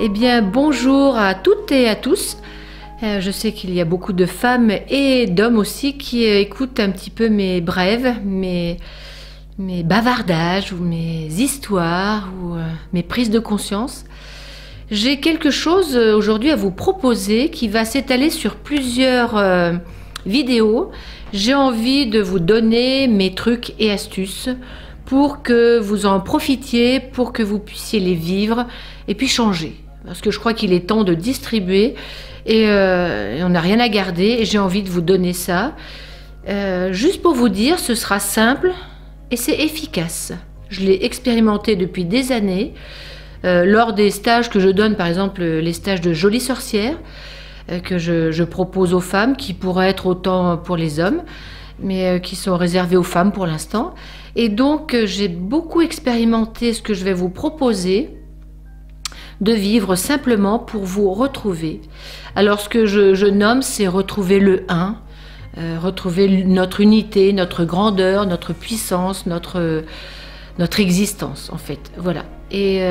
Eh bien, bonjour à toutes et à tous. Je sais qu'il y a beaucoup de femmes et d'hommes aussi qui écoutent un petit peu mes brèves, mes bavardages ou mes histoires ou mes prises de conscience. J'ai quelque chose aujourd'hui à vous proposer qui va s'étaler sur plusieurs vidéos. J'ai envie de vous donner mes trucs et astuces pour que vous en profitiez, pour que vous puissiez les vivre et puis changer. Parce que je crois qu'il est temps de distribuer et on n'a rien à garder et j'ai envie de vous donner ça. Juste pour vous dire, ce sera simple et c'est efficace. Je l'ai expérimenté depuis des années lors des stages que je donne, par exemple les stages de Jolie Sorcière que je propose aux femmes, qui pourraient être autant pour les hommes, mais qui sont réservés aux femmes pour l'instant. Et donc j'ai beaucoup expérimenté ce que je vais vous proposer de vivre simplement pour vous retrouver. Alors ce que je nomme, c'est retrouver le 1, retrouver notre unité, notre grandeur, notre puissance, notre existence en fait. Voilà. Et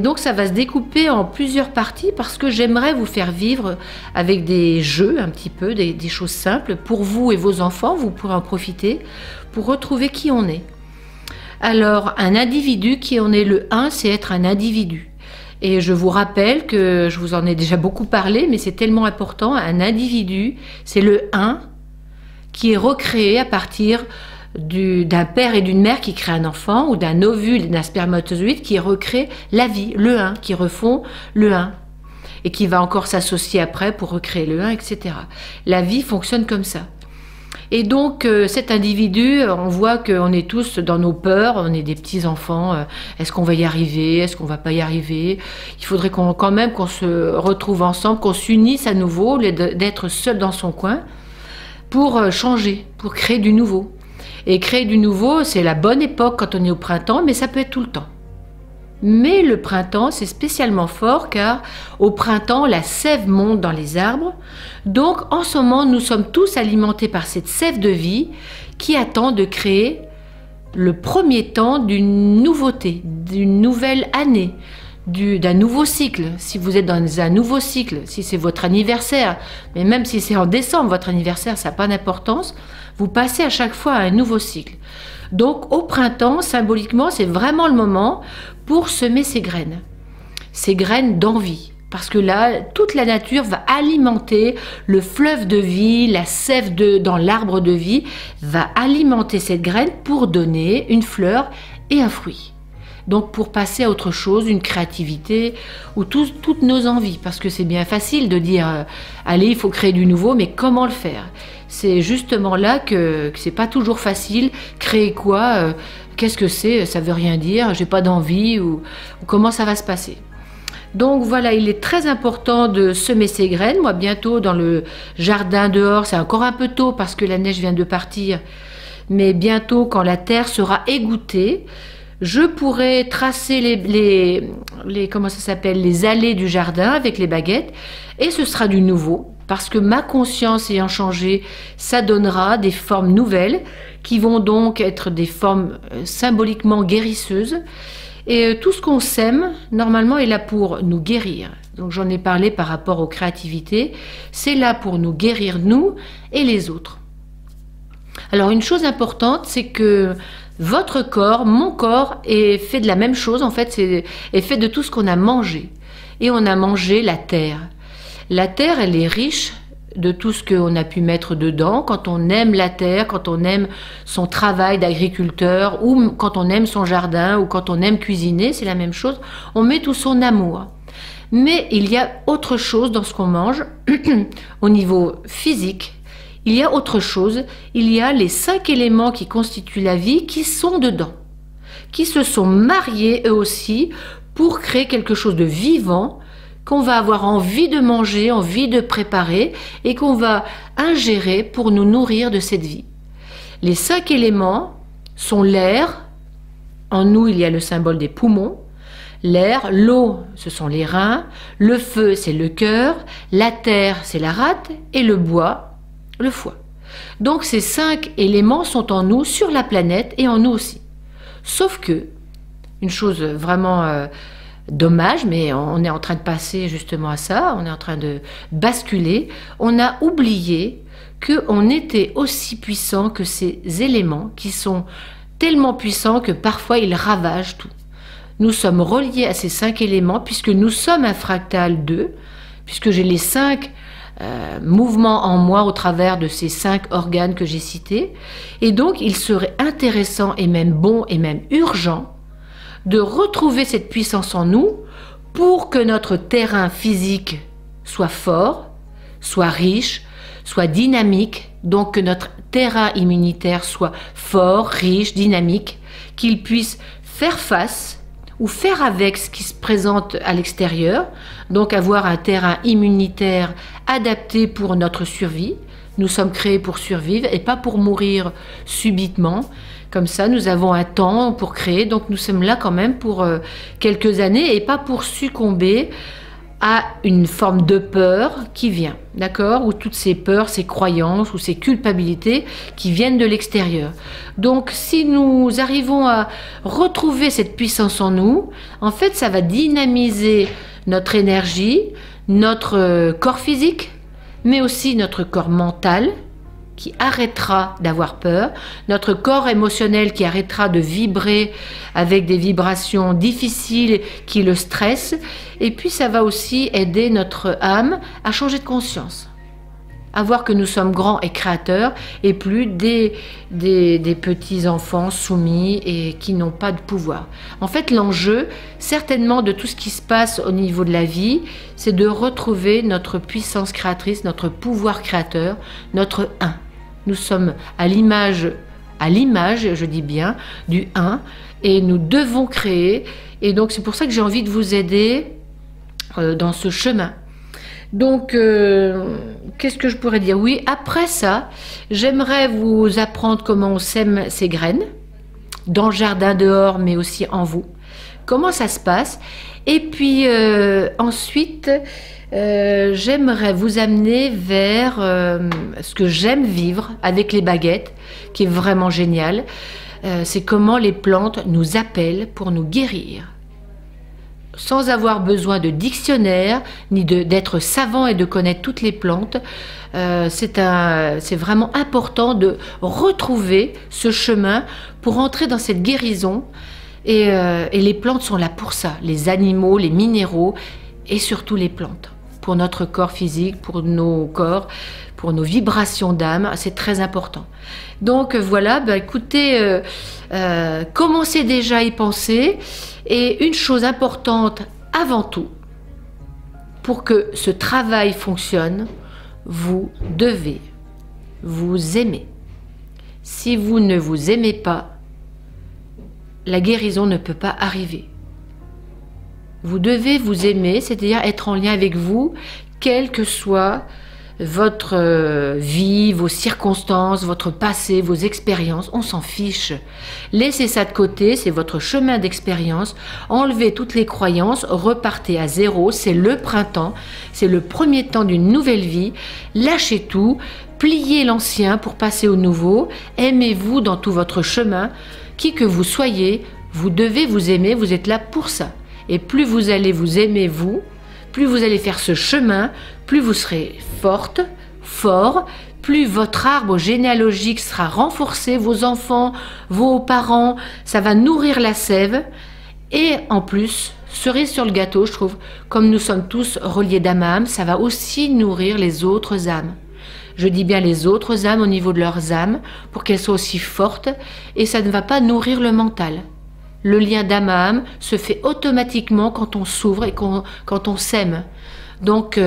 donc ça va se découper en plusieurs parties parce que j'aimerais vous faire vivre avec des jeux un petit peu, des choses simples pour vous et vos enfants. Vous pourrez en profiter pour retrouver qui on est. Alors un individu, qui en est le 1, c'est être un individu. Et je vous rappelle que je vous en ai déjà beaucoup parlé, mais c'est tellement important. Un individu, c'est le 1 qui est recréé à partir d'un père et d'une mère qui créent un enfant, ou d'un ovule et d'un spermatozoïde qui recrée la vie, le 1, qui refont le 1, et qui va encore s'associer après pour recréer le 1, etc. La vie fonctionne comme ça. Et donc cet individu, on voit qu'on est tous dans nos peurs, on est des petits enfants, est-ce qu'on va y arriver, est-ce qu'on va pas y arriver? Il faudrait quand même qu'on se retrouve ensemble, qu'on s'unisse à nouveau, d'être seul dans son coin, pour changer, pour créer du nouveau. Et créer du nouveau, c'est la bonne époque quand on est au printemps, mais ça peut être tout le temps. Mais le printemps, c'est spécialement fort car au printemps, la sève monte dans les arbres. Donc en ce moment, nous sommes tous alimentés par cette sève de vie qui attend de créer le premier temps d'une nouveauté, d'une nouvelle année, d'un nouveau cycle. Si vous êtes dans un nouveau cycle, si c'est votre anniversaire, mais même si c'est en décembre, votre anniversaire, ça n'a pas d'importance, vous passez à chaque fois à un nouveau cycle. Donc au printemps, symboliquement, c'est vraiment le moment pour semer ces graines d'envie. Parce que là, toute la nature va alimenter le fleuve de vie, la sève dans l'arbre de vie, va alimenter cette graine pour donner une fleur et un fruit. Donc pour passer à autre chose, une créativité ou toutes nos envies. Parce que c'est bien facile de dire, allez, il faut créer du nouveau, mais comment le faire? C'est justement là que c'est pas toujours facile. Créer quoi? Qu'est-ce que c'est? Ça veut rien dire, j'ai pas d'envie, ou comment ça va se passer? Donc voilà, il est très important de semer ces graines. Moi, bientôt dans le jardin dehors, c'est encore un peu tôt parce que la neige vient de partir, mais bientôt quand la terre sera égouttée, je pourrai tracer les allées du jardin avec les baguettes, et ce sera du nouveau, parce que ma conscience ayant changé, ça donnera des formes nouvelles, qui vont donc être des formes symboliquement guérisseuses. Et tout ce qu'on sème, normalement, est là pour nous guérir. Donc j'en ai parlé par rapport aux créativités, c'est là pour nous guérir, nous et les autres. Alors une chose importante, c'est que votre corps, mon corps, est fait de la même chose, en fait, est fait de tout ce qu'on a mangé. Et on a mangé la terre. La terre, elle est riche de tout ce qu'on a pu mettre dedans. Quand on aime la terre, quand on aime son travail d'agriculteur, ou quand on aime son jardin, ou quand on aime cuisiner, c'est la même chose. On met tout son amour. Mais il y a autre chose dans ce qu'on mange, au niveau physique. Il y a autre chose, il y a les 5 éléments qui constituent la vie qui sont dedans, qui se sont mariés eux aussi pour créer quelque chose de vivant qu'on va avoir envie de manger, envie de préparer et qu'on va ingérer pour nous nourrir de cette vie. Les 5 éléments sont l'air, en nous il y a le symbole des poumons, l'air, l'eau ce sont les reins, le feu c'est le cœur, la terre c'est la rate et le bois le foie. Donc ces 5 éléments sont en nous, sur la planète et en nous aussi. Sauf que, une chose vraiment Dommage, mais on est en train de passer justement à ça, on est en train de basculer. On a oublié qu'on était aussi puissant que ces éléments qui sont tellement puissants que parfois ils ravagent tout. Nous sommes reliés à ces 5 éléments puisque nous sommes un fractal d'eux, puisque j'ai les 5 mouvements en moi au travers de ces 5 organes que j'ai cités. Et donc il serait intéressant et même bon et même urgent de retrouver cette puissance en nous pour que notre terrain physique soit fort, soit riche, soit dynamique, donc que notre terrain immunitaire soit fort, riche, dynamique, qu'il puisse faire face ou faire avec ce qui se présente à l'extérieur, donc avoir un terrain immunitaire adapté pour notre survie. Nous sommes créés pour survivre et pas pour mourir subitement. Comme ça, nous avons un temps pour créer, donc nous sommes là quand même pour quelques années et pas pour succomber à une forme de peur qui vient, d'accord? Ou toutes ces peurs, ces croyances ou ces culpabilités qui viennent de l'extérieur. Donc si nous arrivons à retrouver cette puissance en nous, en fait ça va dynamiser notre énergie, notre corps physique, mais aussi notre corps mental, qui arrêtera d'avoir peur, notre corps émotionnel qui arrêtera de vibrer avec des vibrations difficiles qui le stressent, et puis ça va aussi aider notre âme à changer de conscience, à voir que nous sommes grands et créateurs et plus des petits enfants soumis et qui n'ont pas de pouvoir. En fait, l'enjeu, certainement de tout ce qui se passe au niveau de la vie, c'est de retrouver notre puissance créatrice, notre pouvoir créateur, notre un. Nous sommes à l'image, je dis bien, du un, et nous devons créer. Et donc c'est pour ça que j'ai envie de vous aider dans ce chemin. Donc, qu'est-ce que je pourrais dire? Oui, après ça, j'aimerais vous apprendre comment on sème ces graines, dans le jardin dehors, mais aussi en vous. Comment ça se passe? Et puis ensuite, j'aimerais vous amener vers ce que j'aime vivre avec les baguettes, qui est vraiment génial. C'est comment les plantes nous appellent pour nous guérir. Sans avoir besoin de dictionnaire, ni d'être savant et de connaître toutes les plantes. C'est vraiment important de retrouver ce chemin pour entrer dans cette guérison. Et les plantes sont là pour ça, les animaux, les minéraux et surtout les plantes. Pour notre corps physique, pour nos corps, pour nos vibrations d'âme, c'est très important. Donc voilà, écoutez, commencez déjà à y penser. Et une chose importante avant tout, pour que ce travail fonctionne, vous devez vous aimer. Si vous ne vous aimez pas, la guérison ne peut pas arriver. Vous devez vous aimer, c'est-à-dire être en lien avec vous, quelle que soit votre vie, vos circonstances, votre passé, vos expériences, on s'en fiche. Laissez ça de côté, c'est votre chemin d'expérience. Enlevez toutes les croyances, repartez à zéro, c'est le printemps, c'est le premier temps d'une nouvelle vie. Lâchez tout, pliez l'ancien pour passer au nouveau. Aimez-vous dans tout votre chemin. Qui que vous soyez, vous devez vous aimer, vous êtes là pour ça. Et plus vous allez vous aimer vous, plus vous allez faire ce chemin, plus vous serez forte, fort, plus votre arbre généalogique sera renforcé, vos enfants, vos parents, ça va nourrir la sève. Et en plus, cerise sur le gâteau, je trouve, comme nous sommes tous reliés d'âme à âme, ça va aussi nourrir les autres âmes. Je dis bien les autres âmes au niveau de leurs âmes, pour qu'elles soient aussi fortes, et ça ne va pas nourrir le mental. Le lien d'âme à âme se fait automatiquement quand on s'ouvre et quand on s'aime. Donc,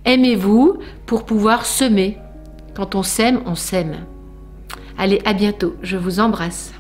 aimez-vous pour pouvoir semer. Quand on s'aime, on sème. Allez, à bientôt. Je vous embrasse.